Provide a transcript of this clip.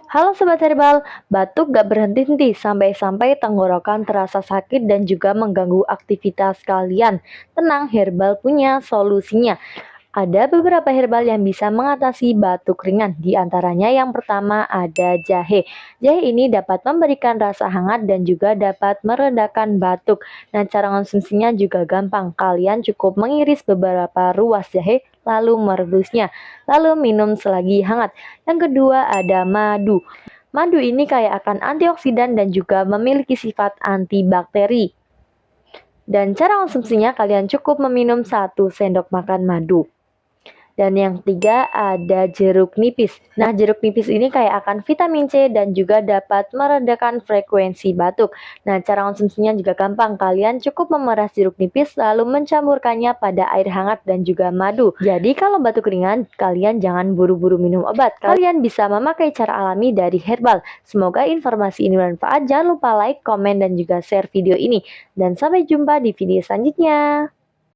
Halo Sobat Herbal, batuk gak berhenti-henti sampai-sampai tenggorokan terasa sakit dan juga mengganggu aktivitas kalian. Tenang, Herbal punya solusinya. Ada beberapa herbal yang bisa mengatasi batuk ringan. Di antaranya yang pertama ada jahe. Jahe ini dapat memberikan rasa hangat dan juga dapat meredakan batuk. Nah, cara konsumsinya juga gampang. Kalian cukup mengiris beberapa ruas jahe lalu merebusnya, lalu minum selagi hangat. Yang kedua ada madu. Madu ini kaya akan antioksidan dan juga memiliki sifat antibakteri. Dan cara konsumsinya kalian cukup meminum 1 sendok makan madu. Dan yang ketiga ada jeruk nipis. Nah, jeruk nipis ini kayak akan vitamin C dan juga dapat meredakan frekuensi batuk. Nah, cara konsumsinya juga gampang. Kalian cukup memeras jeruk nipis lalu mencampurkannya pada air hangat dan juga madu. Jadi kalau batuk ringan, kalian jangan buru-buru minum obat. Kalian bisa memakai cara alami dari herbal. Semoga informasi ini bermanfaat. Jangan lupa like, komen, dan juga share video ini. Dan sampai jumpa di video selanjutnya.